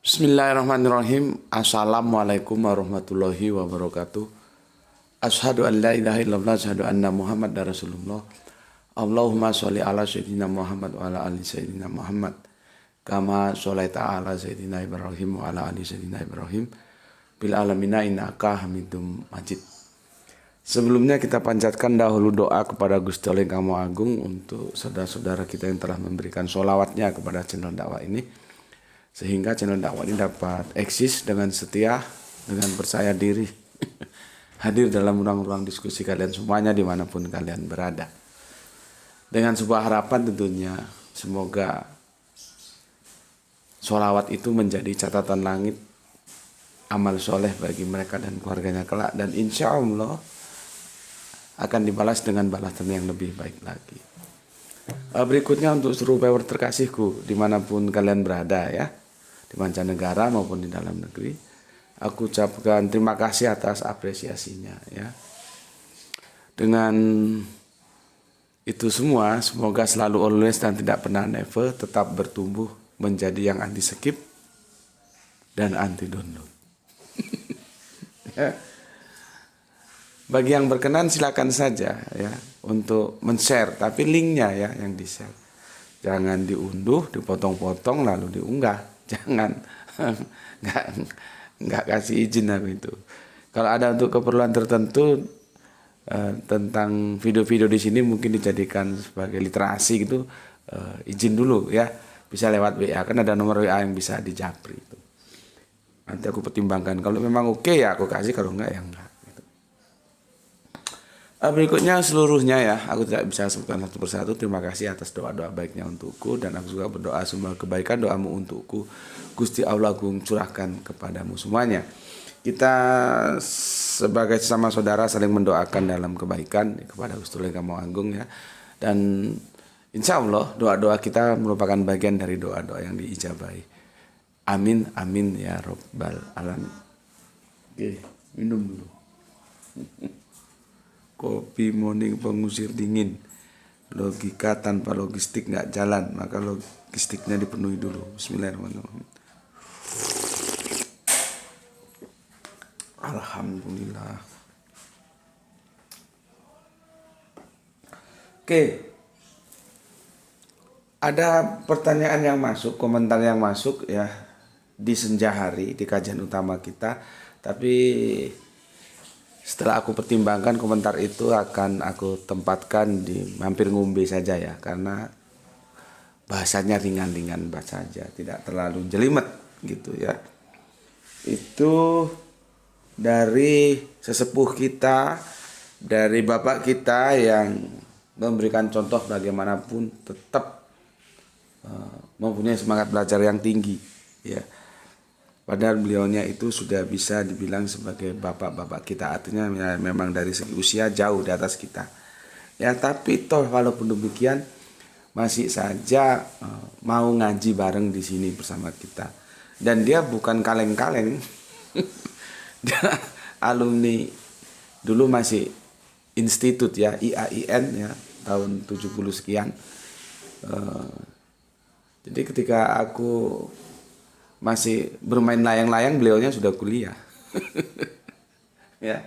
Bismillahirrahmanirrahim. Assalamualaikum warahmatullahi wabarakatuh. Asyhadu an la ilaha illallah, asyhadu anna Muhammad Rasulullah. Allahumma sholli ala sayyidina Muhammad wa ala ali sayyidina Muhammad. Kama sholaita ala sayyidina Ibrahim wa ala ali sayyidina Ibrahim. Bil alamina innaka Hamidum Majid. Sebelumnya kita panjatkan dahulu doa kepada Gusti Allah yang Maha Agung untuk saudara-saudara kita yang telah memberikan sholawatnya kepada channel dakwah ini. Sehingga channel dakwah ini dapat eksis dengan setia, dengan percaya diri, hadir dalam ruang-ruang diskusi kalian semuanya dimanapun kalian berada. Dengan sebuah harapan tentunya, semoga sholawat itu menjadi catatan langit, amal soleh bagi mereka dan keluarganya kelak. Dan insya Allah akan dibalas dengan balasan yang lebih baik lagi. Berikutnya untuk seluruh viewer terkasihku dimanapun kalian berada ya, di mancanegara maupun di dalam negeri, aku ucapkan terima kasih atas apresiasinya ya. Dengan itu semua, semoga selalu always dan tidak pernah never tetap bertumbuh menjadi yang anti skip dan anti download. Ya. Bagi yang berkenan silakan saja ya untuk men-share, tapi linknya ya yang di-share. Jangan diunduh, dipotong-potong lalu diunggah. Jangan, nggak kasih izin aku itu. Kalau ada untuk keperluan tertentu tentang video-video di sini mungkin dijadikan sebagai literasi gitu, izin dulu ya. Bisa lewat WA, kan ada nomor WA yang bisa dijapri itu. Nanti aku pertimbangkan. Kalau memang oke ya aku kasih, kalau enggak ya enggak. Berikutnya seluruhnya ya, aku tidak bisa sebutkan satu persatu. Terima kasih atas doa-doa baiknya untukku, dan aku juga berdoa semua kebaikan doamu untukku Gusti Allah Agung curahkan kepadamu semuanya. Kita sebagai sesama saudara saling mendoakan dalam kebaikan kepada Gusti Allah yang Maha Agung ya. Dan insya Allah doa-doa kita merupakan bagian dari doa-doa yang diijabahi. Amin amin ya robbal alamin. Oke, minum dulu. Kopi morning pengusir dingin. Logika tanpa logistik nggak jalan, maka logistiknya dipenuhi dulu. Bismillahirrahmanirrahim. Alhamdulillah. Oke. Ada pertanyaan yang masuk, komentar yang masuk ya di senja hari di kajian utama kita, tapi setelah aku pertimbangkan komentar itu akan aku tempatkan di mampir ngombe saja ya, karena bahasanya ringan-ringan saja, tidak terlalu jelimet gitu ya. Itu dari sesepuh kita, dari bapak kita yang memberikan contoh bagaimanapun tetap mempunyai semangat belajar yang tinggi ya. Padahal beliaunya itu sudah bisa dibilang sebagai bapak-bapak kita, artinya ya, memang dari segi usia jauh di atas kita. Ya tapi toh walaupun demikian masih saja mau ngaji bareng di sini bersama kita. Dan dia bukan kaleng-kaleng. Dia alumni dulu masih institut ya, IAIN ya, tahun 70 sekian. Jadi ketika aku masih bermain layang-layang, beliaunya sudah kuliah. Ya.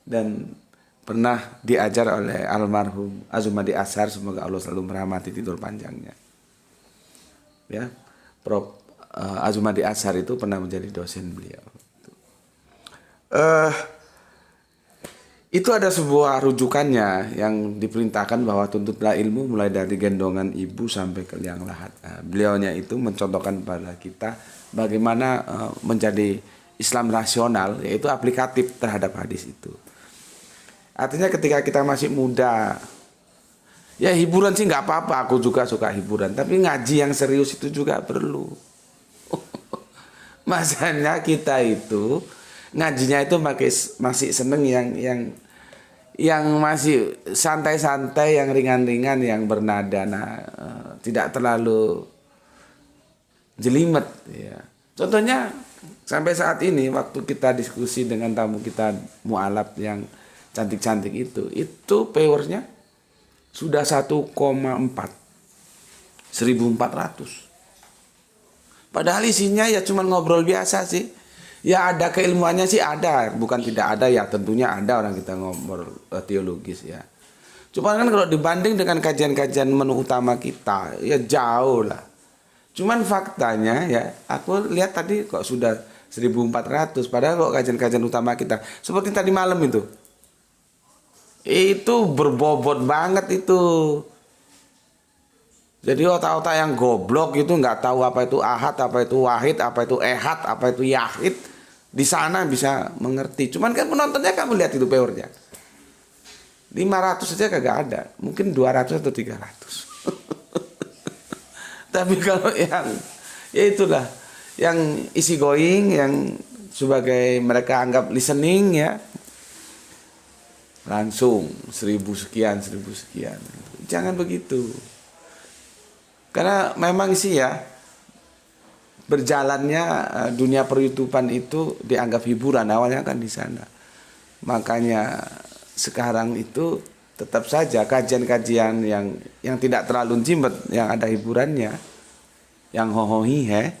Dan pernah diajar oleh almarhum Azumadi Ashar, semoga Allah selalu merahmati tidur panjangnya. Ya. Prof Azumadi Ashar itu pernah menjadi dosen beliau. Itu ada sebuah rujukannya yang diperintahkan bahwa tuntutlah ilmu mulai dari gendongan ibu sampai ke liang lahat. Nah, beliaunya itu mencontohkan pada kita bagaimana menjadi Islam rasional, yaitu aplikatif terhadap hadis itu. Artinya ketika kita masih muda, ya hiburan sih nggak apa-apa, aku juga suka hiburan, tapi ngaji yang serius itu juga perlu. Masanya kita itu ngajinya itu masih seneng yang masih santai-santai, yang ringan-ringan, yang bernada, tidak terlalu jelimet ya. Contohnya sampai saat ini waktu kita diskusi dengan tamu kita mualaf yang cantik-cantik itu viewersnya sudah 1,4 1400. Padahal isinya ya cuma ngobrol biasa sih. Ya ada keilmuannya sih ada, bukan tidak ada ya, tentunya ada orang kita ngobrol teologis ya. Cuman kan kalau dibanding dengan kajian-kajian menu utama kita, ya jauh lah. Cuman faktanya ya, aku lihat tadi kok sudah 1.400, padahal kok kajian-kajian utama kita seperti tadi malam itu berbobot banget itu. Jadi otak-otak yang goblok itu nggak tahu apa itu ahad, apa itu wahid, apa itu ehad, apa itu yahid, di sana bisa mengerti. Cuman kan penontonnya kamu lihat itu powernya 500 saja kagak ada, mungkin 200 atau 300. Tapi kalau yang ya itulah yang easy going, yang sebagai mereka anggap listening ya, langsung 1.000 sekian, 1.000 sekian. Jangan begitu. Karena memang sih ya, berjalannya dunia per-YouTubean itu dianggap hiburan, awalnya kan di sana. Makanya sekarang itu tetap saja kajian-kajian yang tidak terlalu jimat, yang ada hiburannya, yang hohohihe,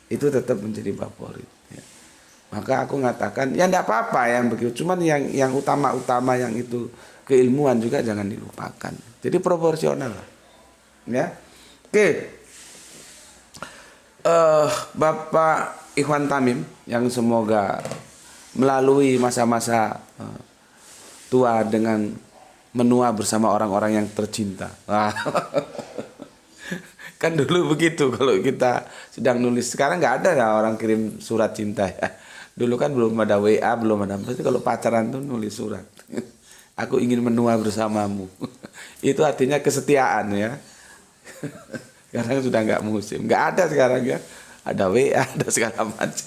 itu tetap menjadi favorit. Ya. Maka aku mengatakan ya enggak apa-apa yang begitu, cuman yang utama-utama yang itu keilmuan juga jangan dilupakan. Jadi proporsional lah. Ya. Oke. Bapak Ikhwan Tamim yang semoga melalui masa-masa tua dengan menua bersama orang-orang yang tercinta. Kan dulu begitu kalau kita sedang nulis. Sekarang nggak ada ya orang kirim surat cinta ya. Dulu kan belum ada WA, belum ada. Berarti kalau pacaran tuh nulis surat. Aku ingin menua bersamamu. Itu artinya kesetiaan ya. Sekarang sudah nggak musim, nggak ada sekarang ya. Ada WA, ada segala macam.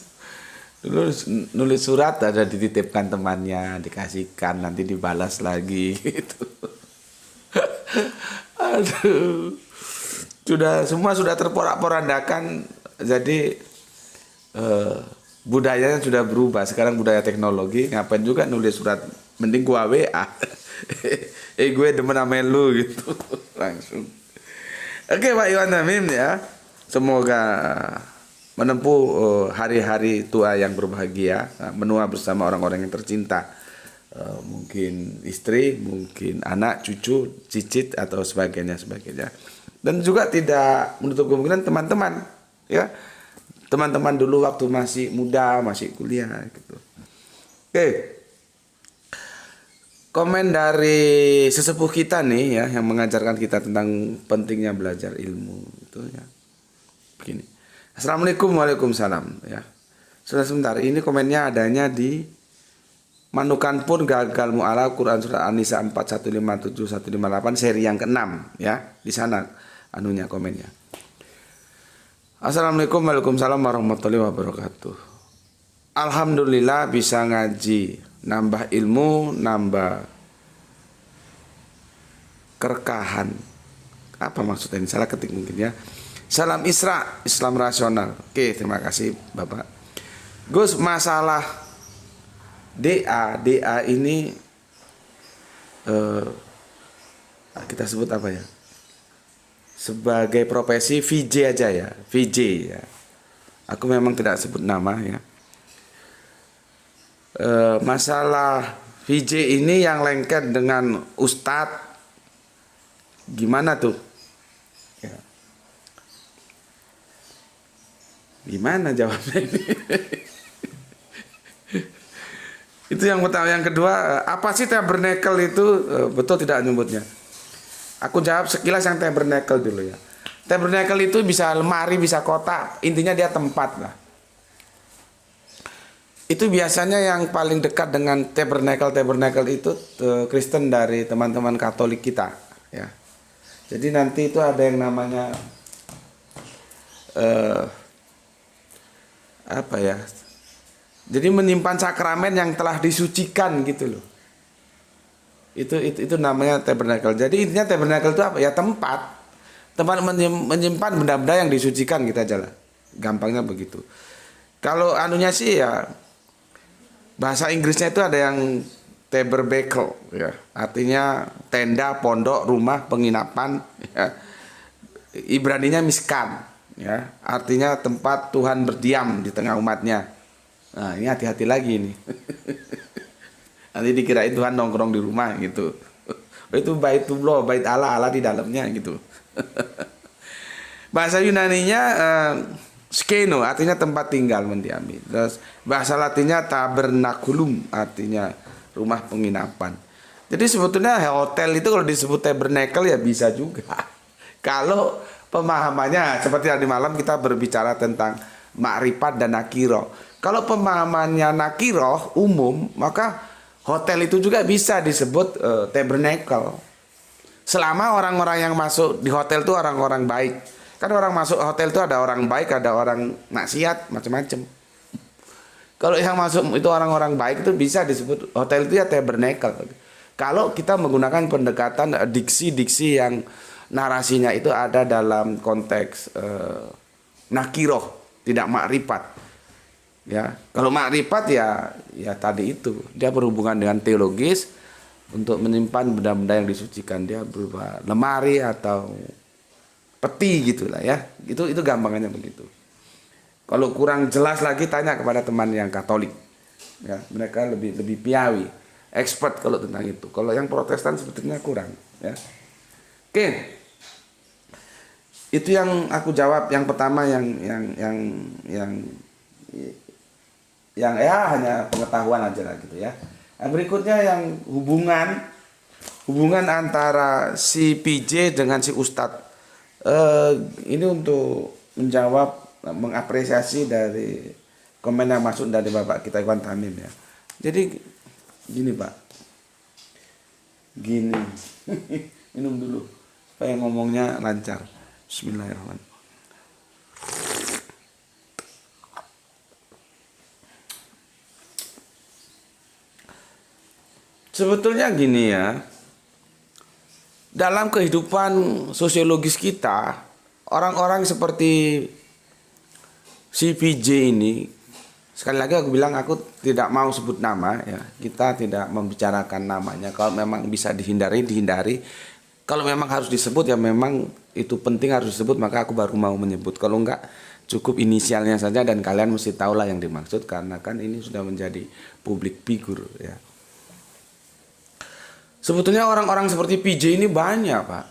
Dulu nulis surat ada dititipkan temannya, dikasihkan, nanti dibalas lagi gitu. Aduh, semua sudah terporak-porandakan. Jadi budayanya sudah berubah. Sekarang budaya teknologi, ngapain juga nulis surat, mending gua WA. Gue demen sama lu gitu langsung. Oke Pak Iwan Tamim ya, semoga menempuh hari-hari tua yang berbahagia, menua bersama orang-orang yang tercinta, mungkin istri, mungkin anak, cucu, cicit atau sebagainya. Dan juga tidak menutup kemungkinan teman-teman, ya, teman-teman dulu waktu masih muda, masih kuliah gitu. Oke. Komen dari sesepuh kita nih ya, yang mengajarkan kita tentang pentingnya belajar ilmu itu ya. Begini. Assalamualaikum, waalaikumsalam ya. Sudah sebentar, ini komennya adanya di Manukan pun gagal mu'alaf Quran Surah An-Nisa 4157-158 seri yang ke-6 ya. Di sana anunya komennya. Assalamualaikum, waalaikumsalam warahmatullahi wabarakatuh. Alhamdulillah bisa ngaji, nambah ilmu, nambah kerkahan. Apa maksudnya ini? Salah ketik mungkin ya. Salam Isra, Islam rasional. Oke, terima kasih Bapak. Gus, masalah DA ini kita sebut apa ya? Sebagai profesi VJ aja ya, VJ ya. Aku memang tidak sebut nama ya. Masalah VJ ini yang lengket dengan Ustadz, gimana tuh? Ya. Gimana jawabnya ini? Itu yang pertama. Yang kedua, apa sih tabernakel itu? Betul tidak nyebutnya? Aku jawab sekilas yang tabernakel dulu ya. Tabernakel itu bisa lemari, bisa kotak, intinya dia tempat lah. Itu biasanya yang paling dekat dengan tabernakel itu Kristen dari teman-teman Katolik kita ya. Jadi nanti itu ada yang namanya apa ya? Jadi menyimpan sakramen yang telah disucikan gitu loh. Itu namanya tabernakel. Jadi intinya tabernakel itu apa? Ya tempat menyimpan benda-benda yang disucikan kita aja lah. Gampangnya begitu. Kalau anunya sih ya bahasa Inggrisnya itu ada yang tabernacle ya, artinya tenda, pondok, rumah, penginapan ya. Ibraninya miskan ya, artinya tempat Tuhan berdiam di tengah umatnya. Nah, ini hati-hati lagi nih. Nanti dikirain Tuhan nongkrong di rumah gitu. Itu baitullah, bait Allah, Allah di dalamnya gitu. Bahasa Yunaninya skeno, artinya tempat tinggal mendiami. Terus bahasa Latinnya tabernaculum, artinya rumah penginapan. Jadi sebetulnya hotel itu kalau disebut tabernacle ya bisa juga. Kalau pemahamannya seperti tadi malam kita berbicara tentang makrifat dan nakiro. Kalau pemahamannya nakiro umum, maka hotel itu juga bisa disebut tabernacle. Selama orang-orang yang masuk di hotel itu orang-orang baik. Kan orang masuk hotel itu ada orang baik, ada orang maksiat, macam-macam. Kalau yang masuk itu orang-orang baik itu bisa disebut hotel itu ya tabernacle. Kalau kita menggunakan pendekatan diksi-diksi yang narasinya itu ada dalam konteks nakiroh, tidak makrifat. Ya, kalau makrifat ya tadi itu dia berhubungan dengan teologis untuk menyimpan benda-benda yang disucikan, dia berupa lemari atau peti gitulah ya. Itu gampangannya begitu. Kalau kurang jelas lagi tanya kepada teman yang Katolik. Ya, mereka lebih piawi, expert kalau tentang itu. Kalau yang Protestan sebetulnya kurang, ya. Oke. Itu yang aku jawab yang pertama yang ya hanya pengetahuan aja lah gitu ya. Nah, berikutnya yang hubungan antara si PJ dengan si Ustadz. Ini untuk menjawab, mengapresiasi dari komen yang masuk dari Bapak kita Iwan Tamim ya. Jadi gini Pak, gini minum dulu supaya ngomongnya lancar. Bismillahirrahmanirrahim. Sebetulnya gini ya, dalam kehidupan sosiologis kita, orang-orang seperti si PJ ini, sekali lagi aku bilang aku tidak mau sebut nama ya, kita tidak membicarakan namanya. Kalau memang bisa dihindari. Kalau memang harus disebut ya memang itu penting harus disebut, maka aku baru mau menyebut. Kalau enggak cukup inisialnya saja dan kalian mesti tahulah yang dimaksud karena kan ini sudah menjadi public figure ya. Sebetulnya orang-orang seperti PJ ini banyak Pak.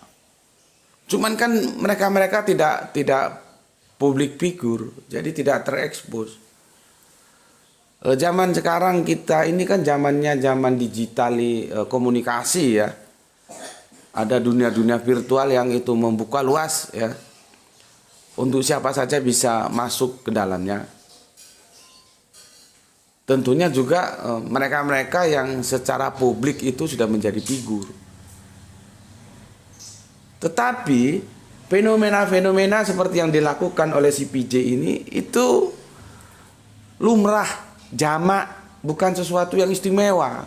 Cuman kan mereka tidak public figure, jadi tidak terekspos. Zaman sekarang kita ini kan zaman digitali komunikasi ya. Ada dunia-dunia virtual yang itu membuka luas ya. Untuk siapa saja bisa masuk ke dalamnya. Tentunya juga mereka-mereka yang secara publik itu sudah menjadi figur. Tetapi fenomena-fenomena seperti yang dilakukan oleh si PJ ini itu lumrah, jamak, bukan sesuatu yang istimewa.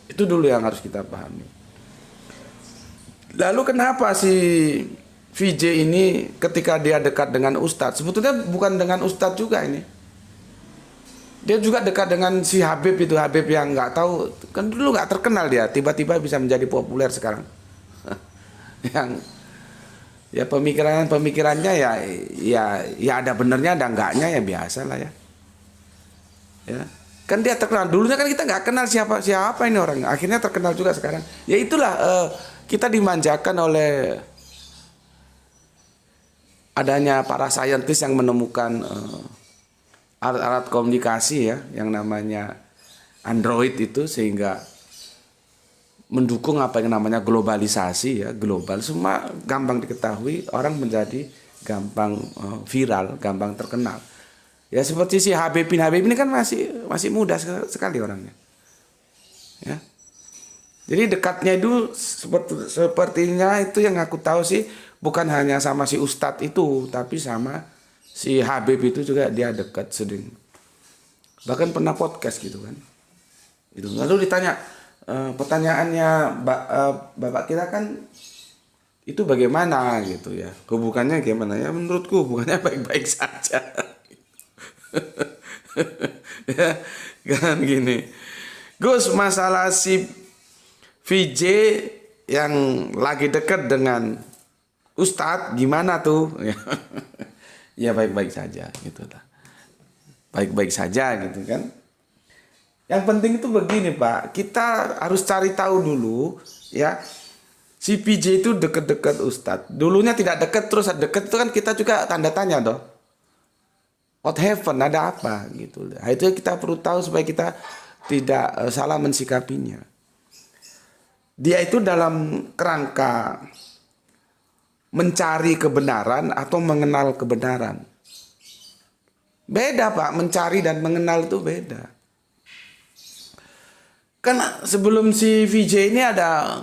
Itu dulu yang harus kita pahami. Lalu kenapa si VJ ini ketika dia dekat dengan Ustadz, sebetulnya bukan dengan Ustadz juga ini. Dia juga dekat dengan si Habib itu, Habib yang nggak tahu, kan dulu nggak terkenal dia, tiba-tiba bisa menjadi populer sekarang. Yang ya pemikirannya ya ada benernya, ada enggaknya ya biasa lah ya. Ya. Kan dia terkenal, dulunya kan kita nggak kenal siapa ini orang, akhirnya terkenal juga sekarang. Ya itulah kita dimanjakan oleh adanya para saintis yang menemukan alat-alat komunikasi ya yang namanya Android itu, sehingga mendukung apa yang namanya globalisasi ya, global, semua gampang diketahui, orang menjadi gampang viral, gampang terkenal. Ya seperti si Habib ini kan masih muda sekali orangnya. Ya. Jadi dekatnya itu sepertinya itu yang aku tahu sih, bukan hanya sama si Ustadz itu, tapi sama si Habib itu juga dia dekat sering. Bahkan pernah podcast gitu kan. Itu. Lalu ditanya, pertanyaannya Bapak kita kan itu bagaimana gitu ya. Hubungannya gimana ya? Menurutku hubungannya baik-baik saja. Ya, kan gini. Gus, masalah si VJ yang lagi dekat dengan Ustadz gimana tuh? Ya baik-baik saja gitu lah. Baik-baik saja gitu kan. Yang penting itu begini Pak, kita harus cari tahu dulu ya. Si PJ itu deket-deket Ustadz. Dulunya tidak deket, terus deket itu kan kita juga tanda tanya dong. What happened? Ada apa gitu. Nah, itu kita perlu tahu supaya kita tidak salah mensikapinya. Dia itu dalam kerangka mencari kebenaran atau mengenal kebenaran. Beda Pak, mencari dan mengenal itu beda. Kan sebelum si VJ ini ada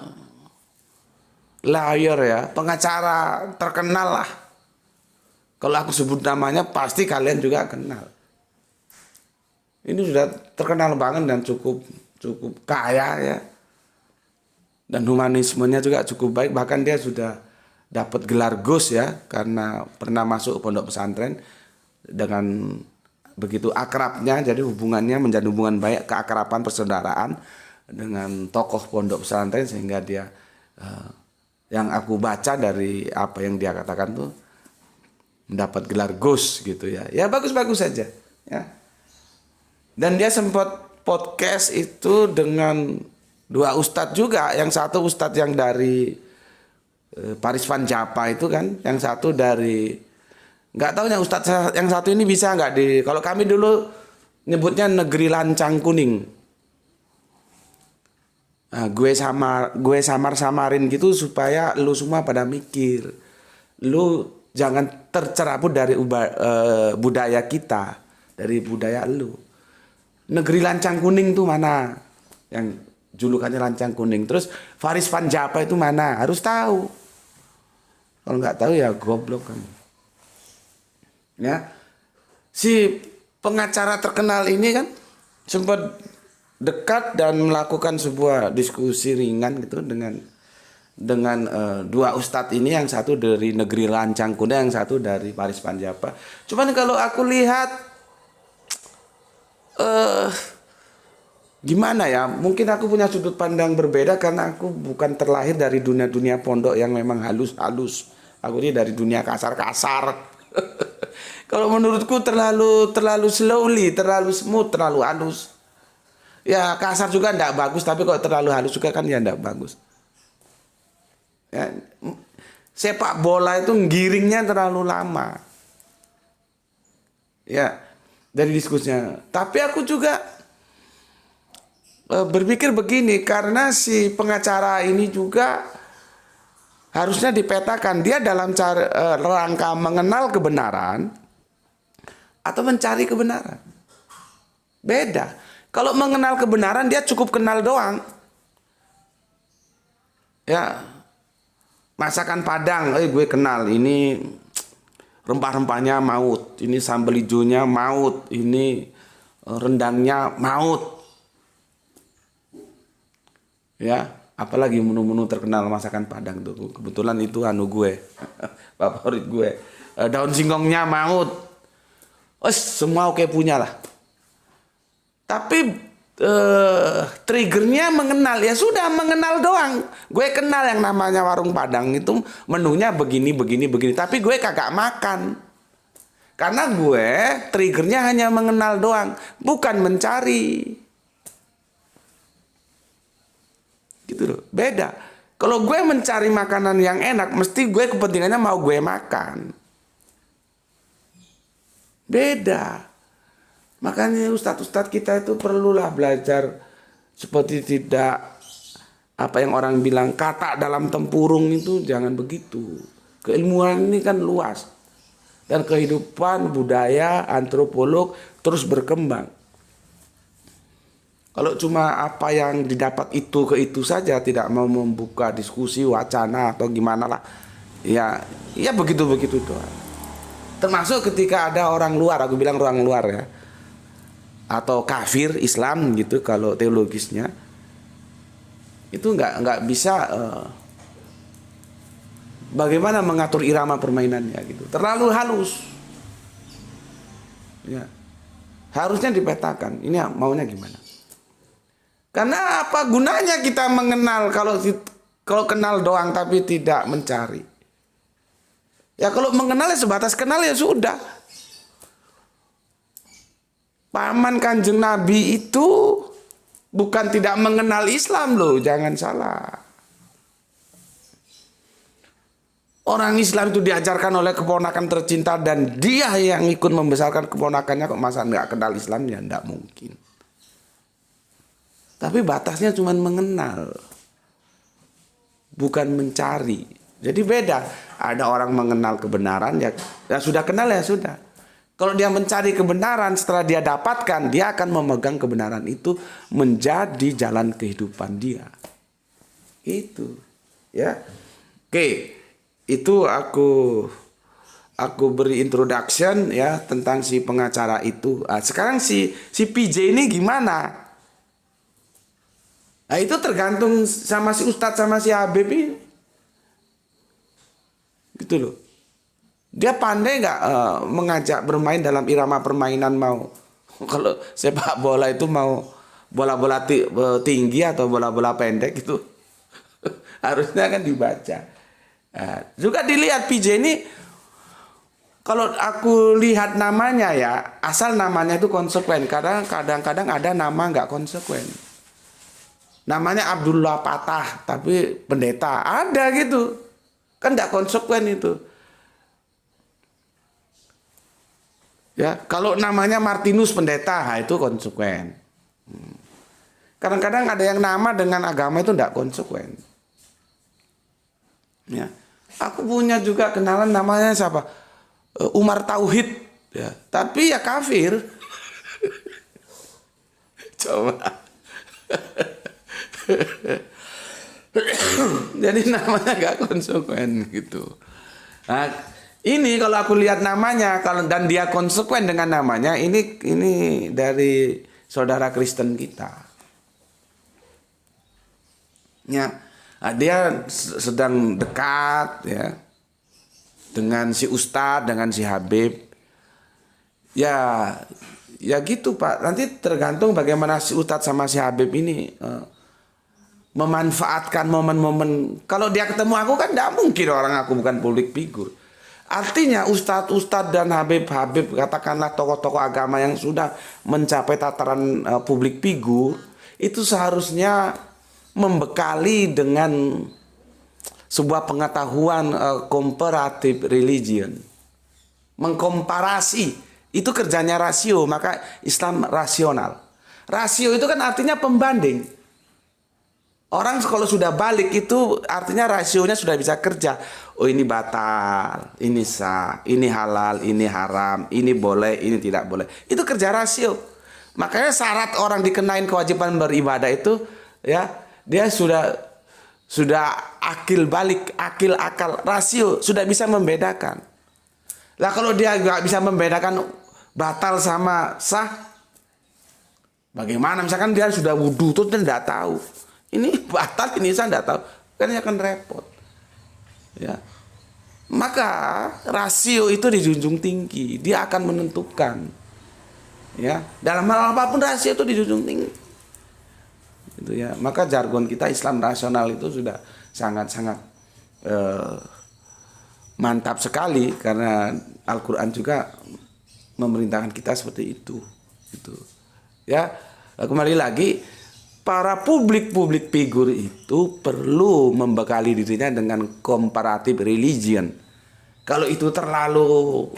lawyer ya, pengacara terkenal lah. Kalau aku sebut namanya pasti kalian juga kenal. Ini sudah terkenal banget dan cukup kaya ya. Dan humanismenya juga cukup baik. Bahkan dia sudah dapat gelar Gus ya, karena pernah masuk pondok pesantren dengan begitu akrabnya, jadi hubungannya menjadi hubungan baik, keakraban persaudaraan dengan tokoh pondok pesantren, sehingga dia yang aku baca dari apa yang dia katakan tuh mendapat gelar Gus gitu ya. Ya bagus-bagus saja ya. Dan dia sempat podcast itu dengan dua ustadz juga, yang satu ustadz yang dari Paris Van Java itu kan, yang satu dari nggak tahu yang Ustadz yang satu ini bisa nggak di, kalau kami dulu nyebutnya negeri lancang kuning. Nah, gue samar-samarin gitu supaya lu semua pada mikir. Lu jangan tercerabut dari budaya kita, dari budaya lu. Negeri lancang kuning tuh mana? Yang julukannya lancang kuning. Terus Faris Van Java itu mana? Harus tahu. Kalau nggak tahu ya goblok kan. Ya, si pengacara terkenal ini kan sempat dekat dan melakukan sebuah diskusi ringan gitu dengan dua ustadz ini, yang satu dari negeri lancang kuning, yang satu dari Paris Van Java. Cuman kalau aku lihat gimana ya, mungkin aku punya sudut pandang berbeda karena aku bukan terlahir dari dunia pondok yang memang halus-halus. Aku ini dari dunia kasar-kasar. Kalau menurutku terlalu slowly, terlalu smooth, terlalu halus. Ya kasar juga enggak bagus, tapi kalau terlalu halus juga kan ya enggak bagus. Ya, sepak bola itu giringnya terlalu lama. Ya, dari diskusinya. Tapi aku juga berpikir begini, karena si pengacara ini juga harusnya dipetakan dia dalam rangka mengenal kebenaran atau mencari kebenaran. Beda. Kalau mengenal kebenaran dia cukup kenal doang. Ya, masakan Padang, gue kenal, ini rempah-rempahnya maut, ini sambal hijaunya maut, ini rendangnya maut. Ya, apalagi menu-menu terkenal masakan Padang tuh. Kebetulan itu gue, favorit gue. Daun singkongnya maut. Semua oke punya lah. Tapi triggernya mengenal, ya sudah mengenal doang. Gue kenal yang namanya warung Padang itu menunya begini. Tapi gue kagak makan. Karena gue triggernya hanya mengenal doang, bukan mencari. Gitu loh, beda. Kalau gue mencari makanan yang enak, mesti gue kepentingannya mau gue makan. Beda. Makanya ustadz-ustadz kita itu perlulah belajar seperti tidak, apa yang orang bilang, kata dalam tempurung itu jangan begitu. Keilmuan ini kan luas. Dan kehidupan, budaya, antropolog terus berkembang. Kalau cuma apa yang didapat itu ke itu saja, tidak mau membuka diskusi, wacana atau gimana lah. Ya begitu-begitu doang. Termasuk ketika ada orang luar, aku bilang orang luar ya, atau kafir Islam gitu kalau teologisnya, itu nggak bisa bagaimana mengatur irama permainannya gitu, terlalu halus. Ya, harusnya dipetakan. Ini maunya gimana? Karena apa gunanya kita mengenal kalau kenal doang tapi tidak mencari? Ya kalau mengenal ya sebatas kenal ya sudah. Paman Kanjeng Nabi itu bukan tidak mengenal Islam loh, jangan salah. Orang Islam itu diajarkan oleh keponakan tercinta dan dia yang ikut membesarkan keponakannya, kok masa nggak kenal Islam? Ya nggak mungkin. Tapi batasnya cuma mengenal, bukan mencari. Jadi beda. Ada orang mengenal kebenaran, ya sudah kenal ya sudah. Kalau dia mencari kebenaran, setelah dia dapatkan, dia akan memegang kebenaran itu menjadi jalan kehidupan dia. Itu, ya. Oke. Itu aku beri introduction ya tentang si pengacara itu. Sekarang si PJ ini gimana? Nah, itu tergantung sama si Ustadz sama si Habib ini. Gitu loh. Dia pandai nggak mengajak bermain dalam irama permainan mau. Kalau sepak bola itu mau bola-bola tinggi atau bola-bola pendek itu harusnya kan dibaca. Nah, juga dilihat PJ ini, kalau aku lihat namanya ya, asal namanya itu konsekuen. Kadang-kadang ada nama nggak konsekuen. Namanya Abdullah Patah, tapi pendeta. Ada gitu. Kan nggak konsekuen itu. Ya, kalau namanya Martinus pendeta, nah itu konsekuen. Kadang-kadang ada yang nama dengan agama itu nggak konsekuen. Ya. Aku punya juga kenalan namanya siapa? Umar Tauhid, ya. Tapi ya kafir. Coba. Jadi namanya gak konsekuen gitu. Nah, ini kalau aku lihat namanya, dan dia konsekuen dengan namanya, ini dari saudara Kristen kita. Ya. Nah, dia sedang dekat ya dengan si Ustadz, dengan si Habib. Ya gitu Pak. Nanti tergantung bagaimana si Ustadz sama si Habib ini memanfaatkan momen-momen. Kalau dia ketemu aku kan tidak mungkin, orang aku bukan public figure. Artinya Ustadz dan Habib katakanlah tokoh-tokoh agama yang sudah mencapai tataran public figure, itu seharusnya membekali dengan sebuah pengetahuan comparative religion. Mengkomparasi, itu kerjanya rasio, maka Islam rasional. Rasio itu kan artinya pembanding. Orang kalau sudah balik itu artinya rasionya sudah bisa kerja. Oh ini batal, ini sah, ini halal, ini haram, ini boleh, ini tidak boleh. Itu kerja rasio. Makanya syarat orang dikenain kewajiban beribadah itu ya, dia sudah akil balik, akal rasio, sudah bisa membedakan. Lah kalau dia nggak bisa membedakan batal sama sah, bagaimana? Misalkan dia sudah wudhu terus dia tidak tahu ini batal, ini sah, tidak tahu, kan dia akan repot. Ya, maka rasio itu dijunjung tinggi, dia akan menentukan. Ya, dalam hal apapun rasio itu dijunjung tinggi. Itu ya, maka jargon kita Islam rasional itu sudah sangat-sangat mantap sekali, karena Al-Quran juga memerintahkan kita seperti itu. Gitu. Ya, kembali lagi, para public figure itu perlu membekali dirinya dengan comparative religion. Kalau itu terlalu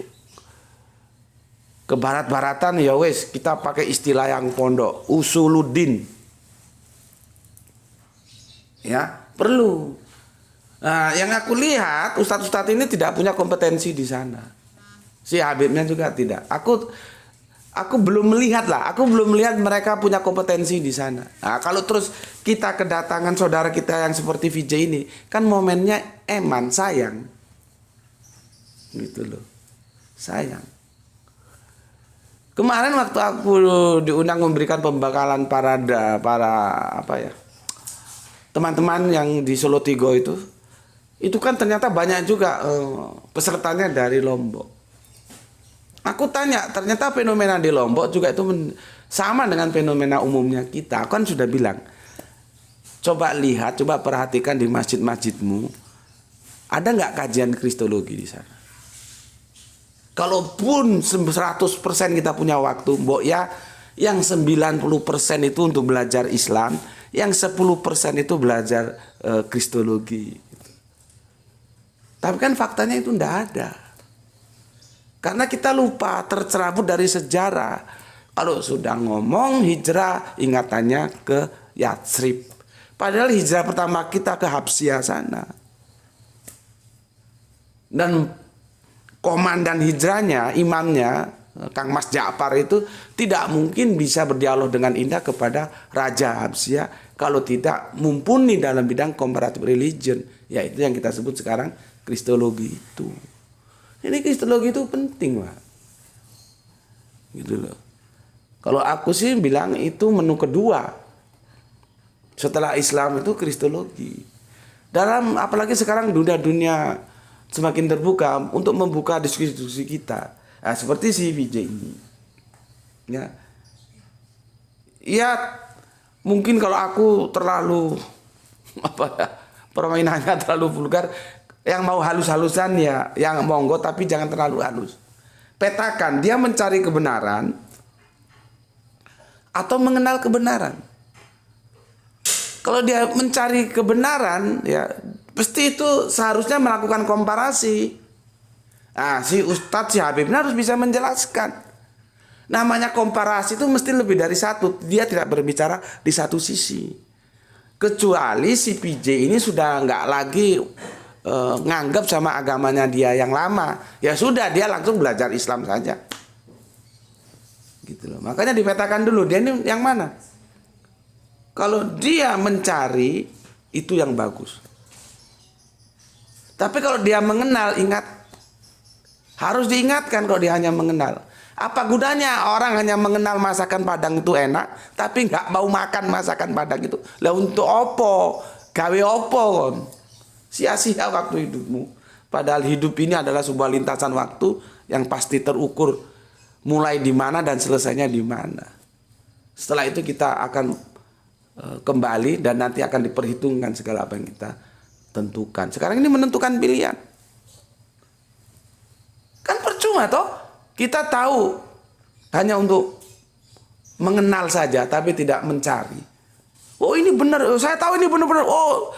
ke barat-baratan, ya wes kita pakai istilah yang pondok, usuluddin. Ya, perlu. Nah, yang aku lihat ustadz-ustadz ini tidak punya kompetensi di sana. Si Habibnya juga tidak. Aku belum melihat mereka punya kompetensi di sana. Nah, kalau terus kita kedatangan saudara kita yang seperti VJ ini, kan momennya eman, sayang. Gitu loh. Sayang. Kemarin waktu aku diundang memberikan pembekalan para apa ya? Teman-teman yang di Solo Tigo itu kan ternyata banyak juga pesertanya dari Lombok. Aku tanya, ternyata fenomena di Lombok juga itu sama dengan fenomena umumnya kita. Aku kan sudah bilang, coba lihat, coba perhatikan di masjid-masjidmu, ada nggak kajian kristologi di sana? Kalaupun 100% kita punya waktu, mbok ya yang 90% itu untuk belajar Islam, yang 10% itu belajar Kristologi. Tapi kan faktanya itu ndak ada. Karena kita lupa, tercerabut dari sejarah. Kalau sudah ngomong hijrah, ingatannya ke Yatsrib. Padahal hijrah pertama kita ke Habsyah sana. Dan komandan hijrahnya, imamnya, Kang Mas Ja'far itu tidak mungkin bisa berdialog dengan indah kepada Raja Habsyah kalau tidak mumpuni dalam bidang comparative religion, yaitu yang kita sebut sekarang Kristologi itu. Ini Kristologi itu penting, Pak. Gitu loh. Kalau aku sih bilang itu menu kedua. Setelah Islam itu Kristologi. Dalam apalagi sekarang dunia semakin terbuka untuk membuka diskusi kita. Nah, seperti si VJ ini. Ya, mungkin kalau aku terlalu permainannya terlalu vulgar, yang mau halus-halusan ya, yang monggo, tapi jangan terlalu halus. Petakan, dia mencari kebenaran atau mengenal kebenaran. Kalau dia mencari kebenaran, ya pasti itu seharusnya melakukan komparasi. Nah, si Ustadz, si Habib harus bisa menjelaskan. Namanya komparasi itu mesti lebih dari satu. Dia tidak berbicara di satu sisi. Kecuali si PJ ini sudah nggak lagi nganggap sama agamanya dia yang lama. Ya sudah, dia langsung belajar Islam saja. Gitu loh. Makanya dipetakan dulu, dia ini yang mana? Kalau dia mencari, itu yang bagus. Tapi kalau dia mengenal, ingat, harus diingatkan kalau dia hanya mengenal. Apa gunanya orang hanya mengenal masakan Padang itu enak, tapi nggak mau makan masakan Padang itu? Lah untuk opo? Gawe opo kon? Sia-sia waktu hidupmu. Padahal hidup ini adalah sebuah lintasan waktu yang pasti terukur mulai di mana dan selesainya di mana. Setelah itu kita akan kembali dan nanti akan diperhitungkan segala apa yang kita tentukan. Sekarang ini menentukan pilihan. Kan percuma toh, kita tahu hanya untuk mengenal saja tapi tidak mencari. Oh ini benar, saya tahu ini benar-benar. Oh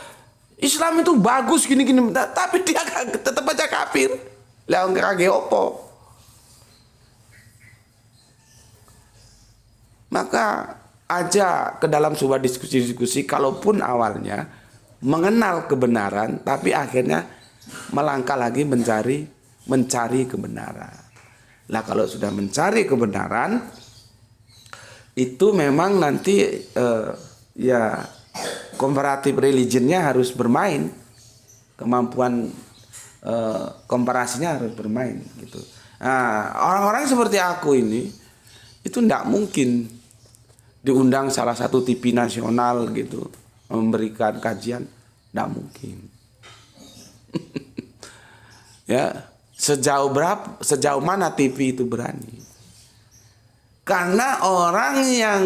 Islam itu bagus gini-gini, tapi dia tetap aja kafir. Lah kage opo? Maka aja ke dalam sebuah diskusi-diskusi, kalaupun awalnya mengenal kebenaran, tapi akhirnya melangkah lagi mencari kebenaran. Nah kalau sudah mencari kebenaran, itu memang nanti ya comparative religionnya harus bermain, kemampuan komparasinya harus bermain gitu. Nah, orang-orang seperti aku ini itu tidak mungkin diundang salah satu TV nasional gitu memberikan kajian, tidak mungkin. Ya, sejauh mana TV itu berani? Karena orang yang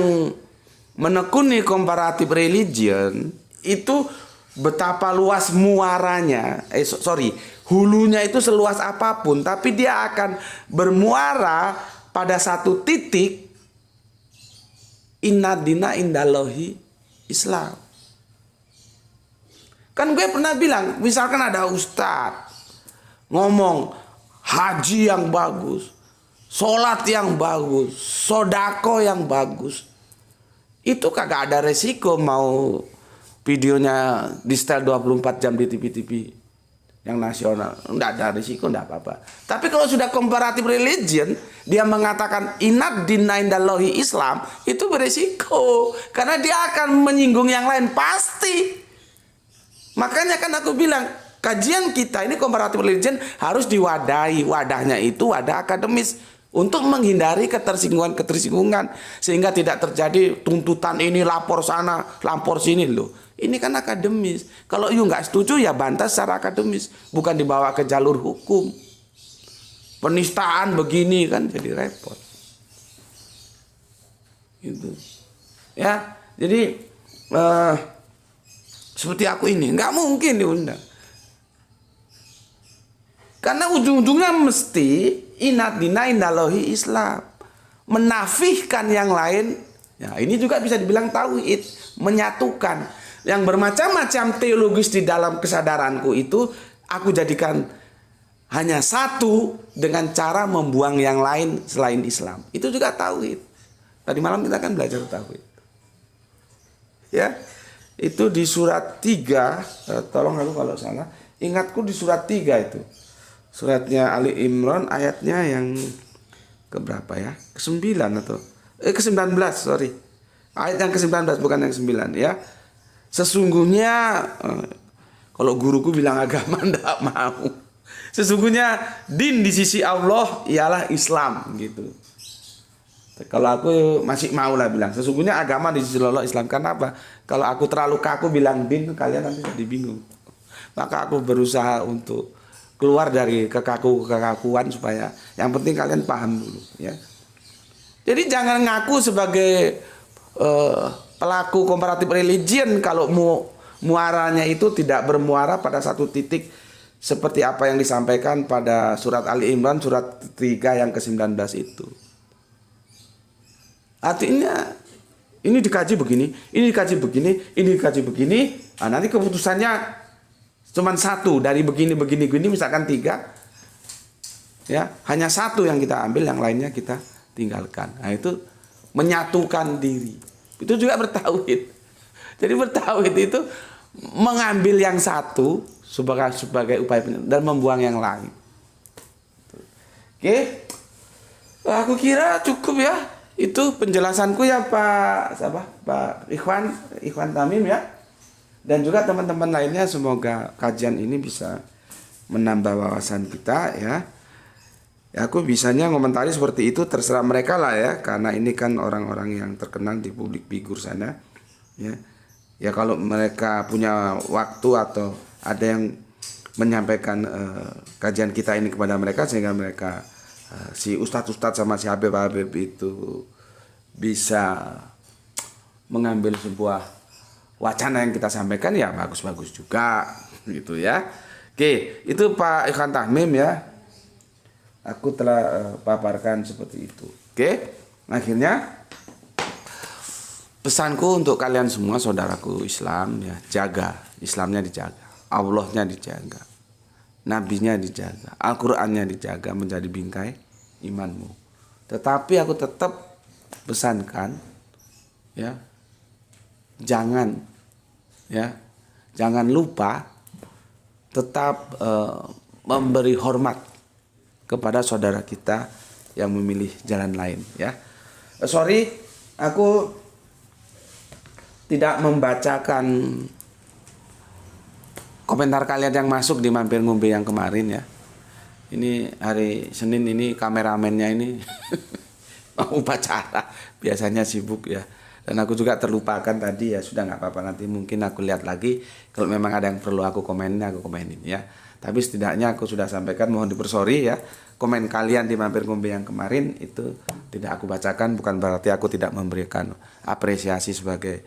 menekuni comparative religion itu betapa luas muaranya, hulunya itu seluas apapun, tapi dia akan bermuara pada satu titik, inna dina indallahi Islam. Kan gue pernah bilang, misalkan ada ustadz ngomong haji yang bagus, sholat yang bagus, sodako yang bagus, itu kagak ada resiko mau videonya di setel 24 jam di TV-TV yang nasional. Nggak ada risiko, nggak apa-apa. Tapi kalau sudah comparative religion, dia mengatakan inad dina indallahi Islam, itu beresiko. Karena dia akan menyinggung yang lain, pasti. Makanya kan aku bilang, kajian kita ini comparative religion harus diwadahi. Wadahnya itu wadah akademis, untuk menghindari ketersinggungan. Sehingga tidak terjadi tuntutan ini, lapor sana, lapor sini loh. Ini kan akademis. Kalau you nggak setuju ya bantah secara akademis, bukan dibawa ke jalur hukum. Penistaan begini kan jadi repot. Gitu. Ya, jadi seperti aku ini nggak mungkin diundang. Karena ujung-ujungnya mesti Inat dina indalohi Islam. Menafikan yang lain. Ya, ini juga bisa dibilang tauhid. Menyatukan. Yang bermacam-macam teologis di dalam kesadaranku itu aku jadikan hanya satu dengan cara membuang yang lain selain Islam. Itu juga tauhid. Tadi malam kita kan belajar tauhid. Ya. Itu di surat 3, tolong aku kalau salah. Ingatku di surat 3 itu. Suratnya Ali Imran ayatnya yang keberapa ya? Ke-9 atau ke-19, sorry. Ayat yang ke-19 bukan yang 9 ya. Sesungguhnya kalau guruku bilang agama ndak mau. Sesungguhnya din di sisi Allah ialah Islam gitu. Kalau aku masih mau lah bilang sesungguhnya agama di sisi Allah Islam. Karena apa? Kalau aku terlalu kaku bilang din, kalian nanti jadi bingung. Maka aku berusaha untuk keluar dari kekakuan supaya yang penting kalian paham dulu ya. Jadi jangan ngaku sebagai pelaku komparatif religion kalau muaranya itu tidak bermuara pada satu titik seperti apa yang disampaikan pada surat Ali Imran surat 3 yang ke-19 itu. Artinya ini dikaji begini, ini dikaji begini, ini dikaji begini. Nah, nanti keputusannya cuman satu dari begini misalkan 3. Ya, hanya satu yang kita ambil, yang lainnya kita tinggalkan. Nah, itu menyatukan diri. Itu juga bertauhid. Jadi bertauhid itu mengambil yang satu sebagai upaya dan membuang yang lain. Oke. Aku kira cukup ya. Itu penjelasanku ya Pak Ikhwan Tamim ya. Dan juga teman-teman lainnya, semoga kajian ini bisa menambah wawasan kita ya. Ya, aku bisanya ngomentari seperti itu, terserah mereka lah ya, karena ini kan orang-orang yang terkenal di publik figur sana ya. Ya kalau mereka punya waktu atau ada yang menyampaikan kajian kita ini kepada mereka sehingga mereka si ustadz sama si Habib itu bisa mengambil sebuah wacana yang kita sampaikan, ya bagus-bagus juga gitu ya. Oke, itu Pak Ikhwan Tahmim ya. Aku telah paparkan seperti itu. Oke, akhirnya pesanku untuk kalian semua saudaraku Islam ya, jaga Islamnya, dijaga Allahnya, dijaga Nabinya, dijaga Al-Qur'annya, dijaga menjadi bingkai imanmu. Tetapi aku tetap pesankan ya, jangan lupa tetap memberi hormat kepada saudara kita yang memilih jalan lain ya. Sorry, aku tidak membacakan komentar kalian yang masuk di mampir ngombe yang kemarin ya. Ini hari Senin ini kameramennya ini mau upacara, biasanya sibuk ya. Dan aku juga terlupakan tadi ya, sudah nggak apa-apa, nanti mungkin aku lihat lagi kalau memang ada yang perlu aku komenin, aku komenin ya. Tapi setidaknya aku sudah sampaikan, mohon dipersori ya. Komen kalian di mampir ngombe yang kemarin itu tidak aku bacakan, bukan berarti aku tidak memberikan apresiasi sebagai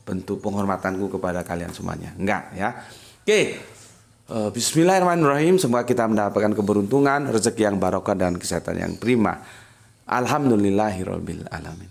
bentuk penghormatanku kepada kalian semuanya. Enggak ya. Oke. Bismillahirrahmanirrahim. Semoga kita mendapatkan keberuntungan, rezeki yang barokah dan kesehatan yang prima. Alhamdulillahirabbil alamin.